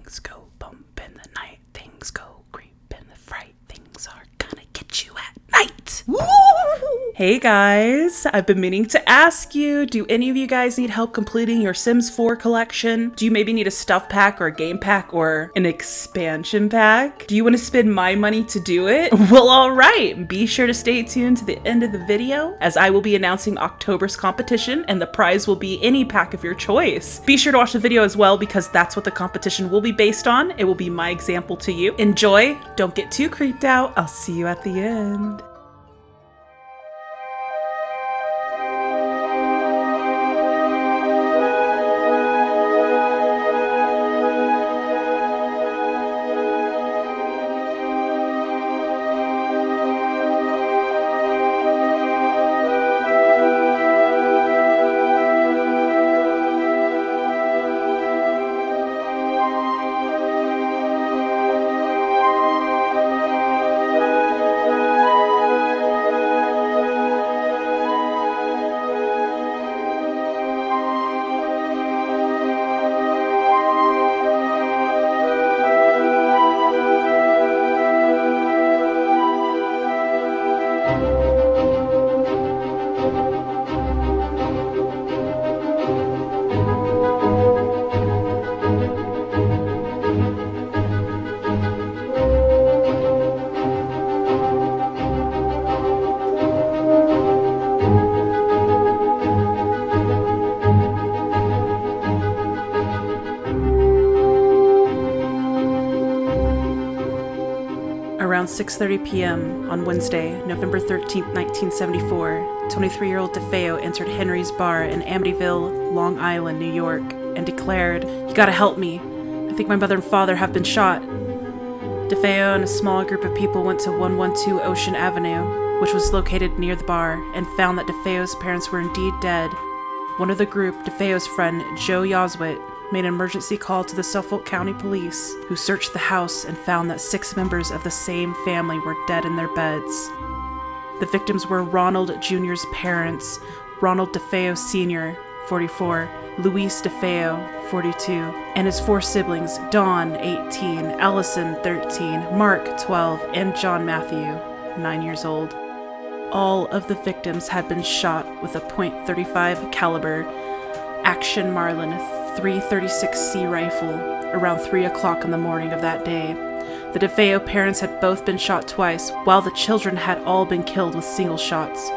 Things go bump in the night, things go creep in the fright, things are gonna get you at night. Woo! Hey guys, I've been meaning to ask you, do any of you guys need help completing your Sims 4 collection? Do you maybe need a stuff pack or a game pack or an expansion pack? Do you want to spend my money to do it? Well, alright, be sure to stay tuned to the end of the video as I will be announcing October's competition and the prize will be any pack of your choice. Be sure to watch the video as well because that's what the competition will be based on. It will be my example to you. Enjoy, don't get too creeped out. I'll see you at the end. Around 6:30 p.m. on Wednesday, November 13th, 1974, 23-year-old DeFeo entered Henry's bar in Amityville, Long Island, New York, and declared, "You gotta help me. I think my mother and father have been shot." DeFeo and a small group of people went to 112 Ocean Avenue, which was located near the bar, and found that DeFeo's parents were indeed dead. One of the group, DeFeo's friend, Joe Yoswit, made an emergency call to the Suffolk County Police, who searched the house and found that 6 members of the same family were dead in their beds. The victims were Ronald Jr.'s parents, Ronald DeFeo Sr., 44, Luis DeFeo, 42, and his 4 siblings, Dawn, 18, Allison, 13, Mark, 12, and John Matthew, 9 years old. All of the victims had been shot with a .35 caliber Action Marlin 336C rifle around 3 o'clock in the morning of that day. The DeFeo parents had both been shot twice, while the children had all been killed with single shots.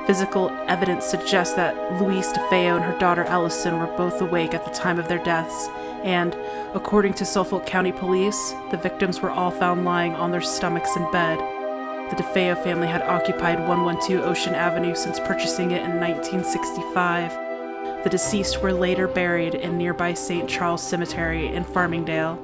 Physical evidence suggests that Luis DeFeo and her daughter Allison were both awake at the time of their deaths, and, according to Suffolk County Police, the victims were all found lying on their stomachs in bed. The DeFeo family had occupied 112 Ocean Avenue since purchasing it in 1965. The deceased were later buried in nearby St. Charles Cemetery in Farmingdale.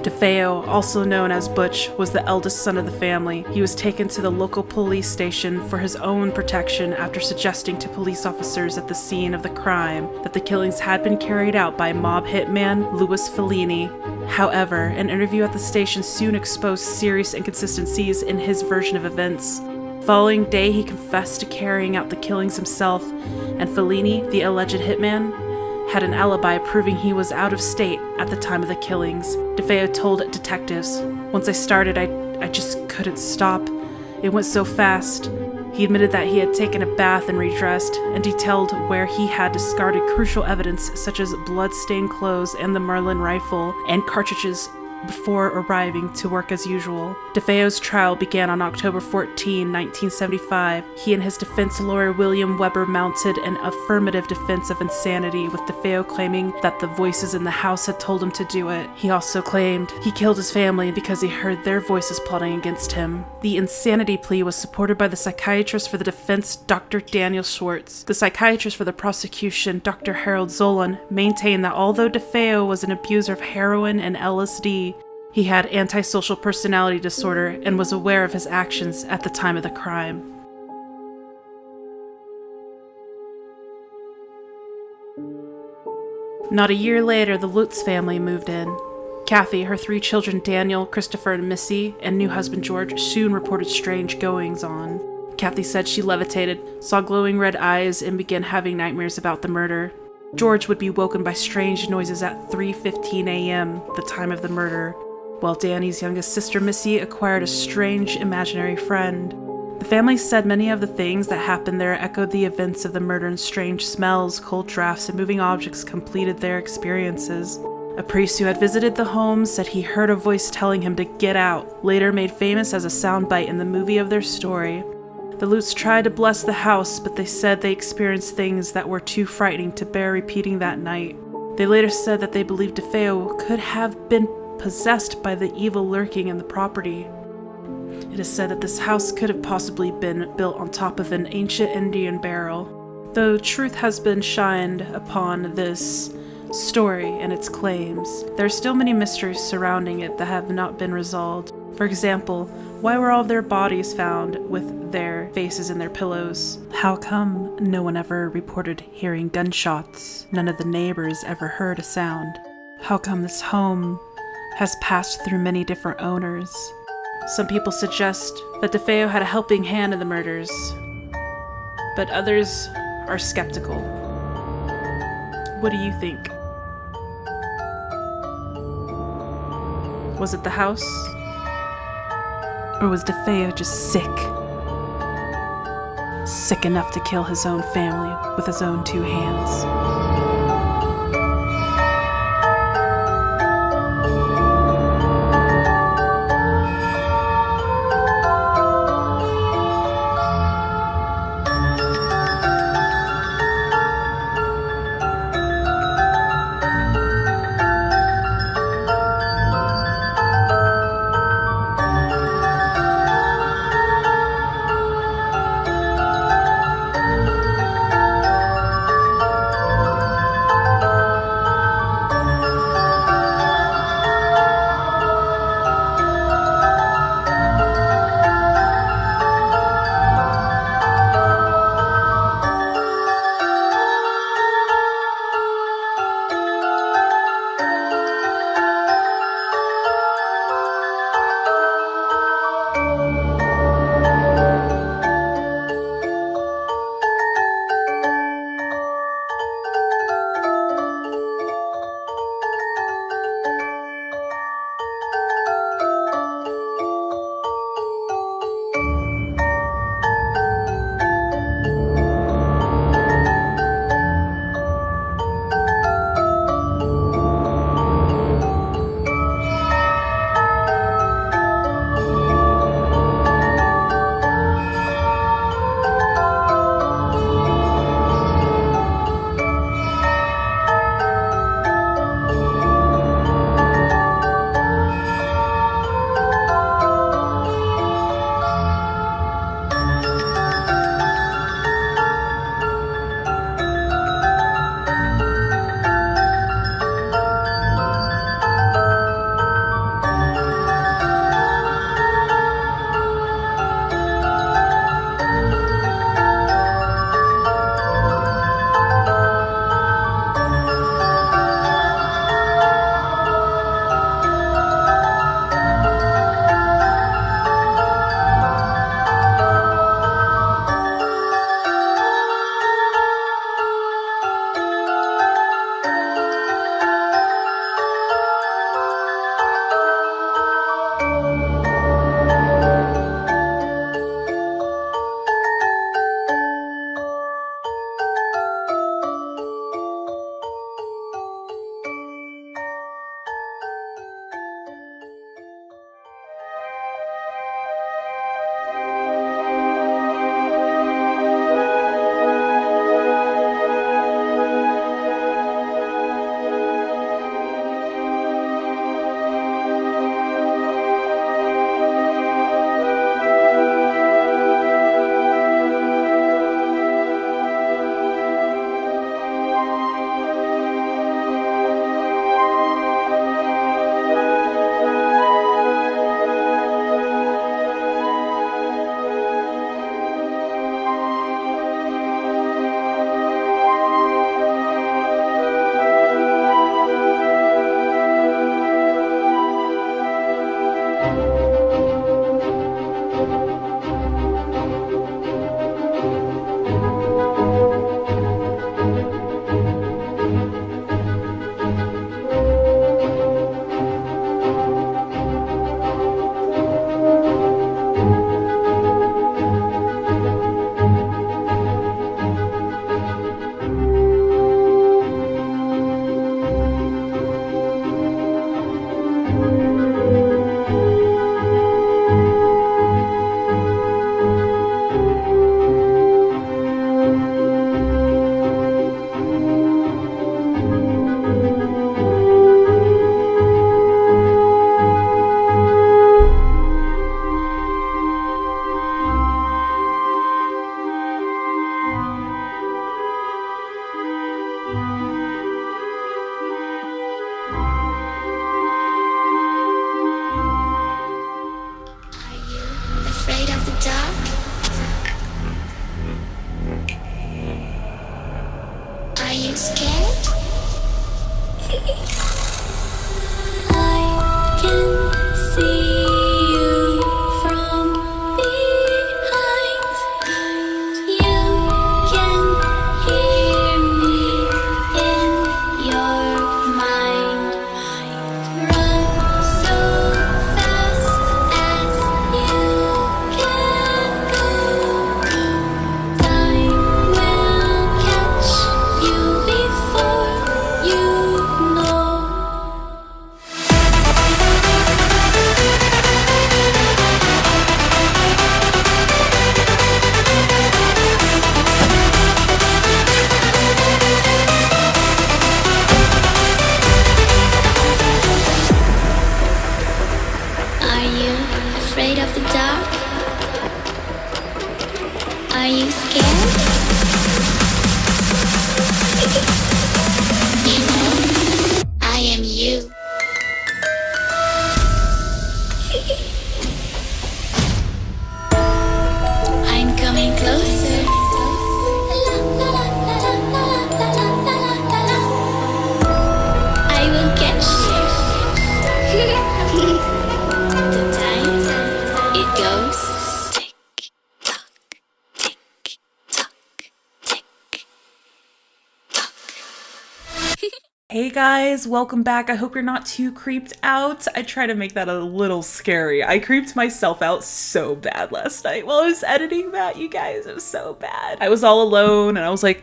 DeFeo, also known as Butch, was the eldest son of the family. He was taken to the local police station for his own protection after suggesting to police officers at the scene of the crime that the killings had been carried out by mob hitman Louis Fellini. However, an interview at the station soon exposed serious inconsistencies in his version of events. The following day, he confessed to carrying out the killings himself, and Fellini, the alleged hitman, had an alibi proving he was out of state at the time of the killings. DeFeo told detectives, "Once I started, I just couldn't stop. It went so fast." He admitted that he had taken a bath and redressed, and detailed where he had discarded crucial evidence such as blood-stained clothes and the Merlin rifle and cartridges before arriving to work as usual. DeFeo's trial began on October 14, 1975. He and his defense lawyer William Weber mounted an affirmative defense of insanity, with DeFeo claiming that the voices in the house had told him to do it. He also claimed he killed his family because he heard their voices plotting against him. The insanity plea was supported by the psychiatrist for the defense, Dr. Daniel Schwartz. The psychiatrist for the prosecution, Dr. Harold Zolan, maintained that although DeFeo was an abuser of heroin and LSD, he had antisocial personality disorder and was aware of his actions at the time of the crime. Not a year later, the Lutz family moved in. Kathy, her 3 children Daniel, Christopher, and Missy, and new husband George soon reported strange goings-on. Kathy said she levitated, saw glowing red eyes, and began having nightmares about the murder. George would be woken by strange noises at 3:15 a.m., the time of the murder, while Danny's youngest sister Missy acquired a strange imaginary friend. The family said many of the things that happened there echoed the events of the murder, and strange smells, cold drafts, and moving objects completed their experiences. A priest who had visited the home said he heard a voice telling him to get out, later made famous as a soundbite in the movie of their story. The Lutz tried to bless the house, but they said they experienced things that were too frightening to bear repeating that night. They later said that they believed DeFeo could have been possessed by the evil lurking in the property. It is said that this house could have possibly been built on top of an ancient Indian burial, though truth has been shined upon this story and its claims. There are still many mysteries surrounding it that have not been resolved. For example, why were all of their bodies found with their faces in their pillows? How come no one ever reported hearing gunshots? None of the neighbors ever heard a sound. How come this home has passed through many different owners? Some people suggest that DeFeo had a helping hand in the murders, but others are skeptical. What do you think? Was it the house? Or was DeFeo just sick? Sick enough to kill his own family with his own two hands? you scared? I can see you from behind. You can hear me in your mind. Run so fast as you can go. Time will catch you before you know. Are you afraid of the dark? Are you scared? You know, I am you. I'm coming closer. I will get you. The time it goes tick tock, tick tock, tick tock. Hey guys, welcome back. I hope you're not too creeped out. I try to make that a little scary. I creeped myself out so bad last night while I was editing that, you guys. It was so bad. I was all alone and I was like,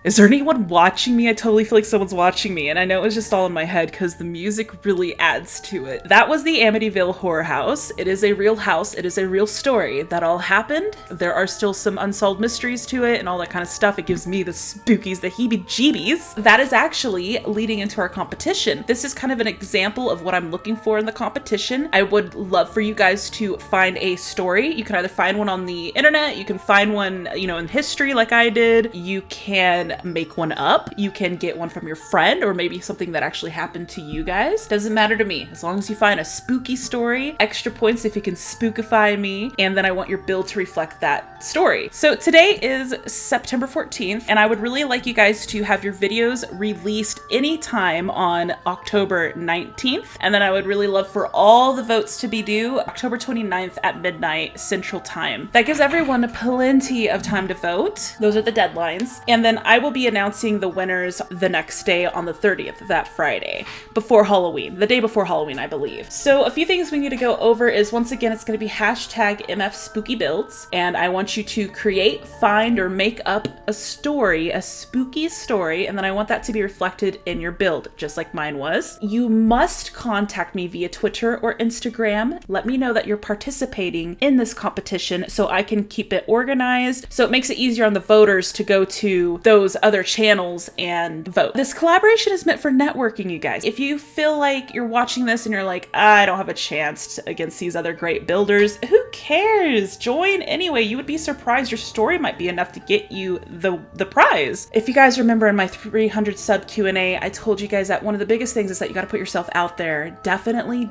is there anyone watching me? I totally feel like someone's watching me, and I know it was just all in my head because the music really adds to it. That was the Amityville Horror House. It is a real house. It is a real story. That all happened. There are still some unsolved mysteries to it and all that kind of stuff. It gives me the spookies, the heebie-jeebies. That is actually leading into our competition. This is kind of an example of what I'm looking for in the competition. I would love for you guys to find a story. You can either find one on the internet, you can find one, in history like I did. You can make one up. You can get one from your friend or maybe something that actually happened to you guys. Doesn't matter to me. As long as you find a spooky story, extra points if you can spookify me, and then I want your build to reflect that story. So today is September 14th, and I would really like you guys to have your videos released anytime on October 19th, and then I would really love for all the votes to be due October 29th at midnight Central Time. That gives everyone plenty of time to vote. Those are the deadlines. And then I will be announcing the winners the next day on the 30th, that Friday, before Halloween, the day before Halloween, I believe. So a few things we need to go over is, once again, it's going to be hashtag MFSpookyBuilds, and I want you to create, find, or make up a story, a spooky story, and then I want that to be reflected in your build, just like mine was. You must contact me via Twitter or Instagram. Let me know that you're participating in this competition so I can keep it organized, so it makes it easier on the voters to go to those other channels and vote. This collaboration is meant for networking, you guys. If you feel like you're watching this and you're like, I don't have a chance against these other great builders, who cares? Join anyway. You would be surprised. Your story might be enough to get you the prize. If you guys remember in my 300 sub Q&A, I told you guys that one of the biggest things is that you got to put yourself out there. Definitely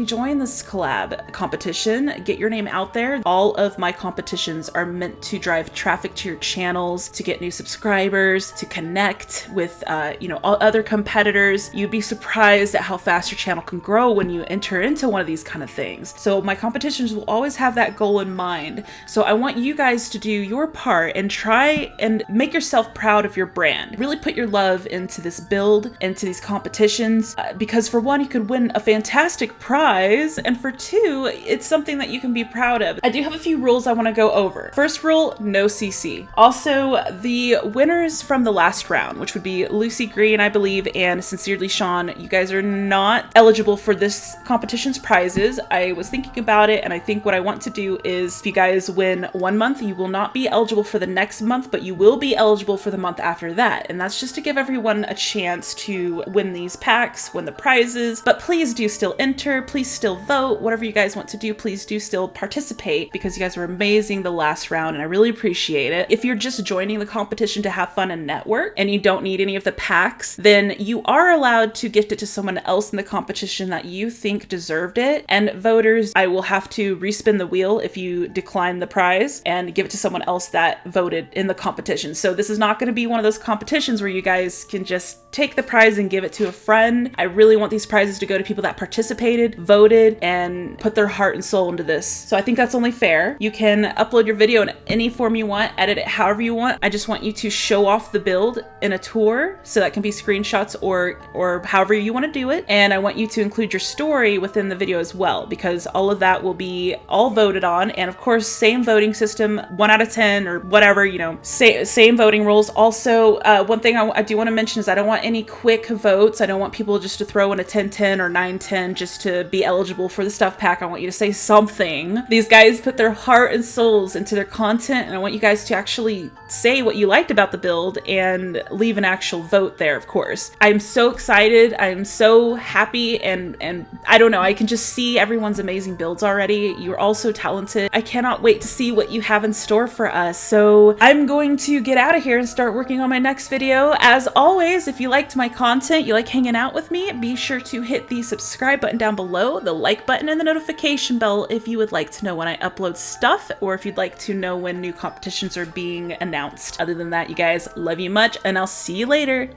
join this collab competition. Get your name out there. All of my competitions are meant to drive traffic to your channels, to get new subscribers, to connect with all other competitors. You'd be surprised at how fast your channel can grow when you enter into one of these kind of things. So my competitions will always have that goal in mind. So I want you guys to do your part and try and make yourself proud of your brand. Really put your love into this build, into these competitions, because for one, you could win a fantastic prize, and for two, it's something that you can be proud of. I do have a few rules I want to go over. First rule, no CC. Also, the winners from the last round, which would be Lucy Green, I believe, and Sincerely Sean, you guys are not eligible for this competition's prizes. I was thinking about it, and I think what I want to do is, if you guys win one month, you will not be eligible for the next month, but you will be eligible for the month after that. And that's just to give everyone a chance to win these packs, win the prizes. But please do still enter, please still vote, whatever you guys want to do, please do still participate, because you guys were amazing the last round, and I really appreciate it. If you're just joining the competition to have fun and network and you don't need any of the packs, then you are allowed to gift it to someone else in the competition that you think deserved it. And voters, I will have to respin the wheel if you decline the prize and give it to someone else that voted in the competition. So this is not going to be one of those competitions where you guys can just take the prize and give it to a friend. I really want these prizes to go to people that participated, voted, and put their heart and soul into this. So I think that's only fair. You can upload your video in any form you want, edit it however you want. I just want you to show off the build in a tour, so that can be screenshots or however you want to do it. And I want you to include your story within the video as well, because all of that will be all voted on. And of course, same voting system, 1 out of 10 or whatever, you know, same voting rules. Also, one thing I do want to mention is I don't want any quick votes. I don't want people just to throw in a 10-10 or 9-10 just to be eligible for the stuff pack. I want you to say something. These guys put their heart and souls into their content, and I want you guys to actually say what you liked about the build and leave an actual vote there, of course. I'm so excited. I'm so happy, and I don't know, I can just see everyone's amazing builds already. You're all so talented. I cannot wait to see what you have in store for us. So I'm going to get out of here and start working on my next video. As always, if you liked my content, you like hanging out with me, be sure to hit the subscribe button down below, the like button, and the notification bell if you would like to know when I upload stuff, or if you'd like to know when new competitions are being announced. Other than that, you guys, love you much, and I'll see you later.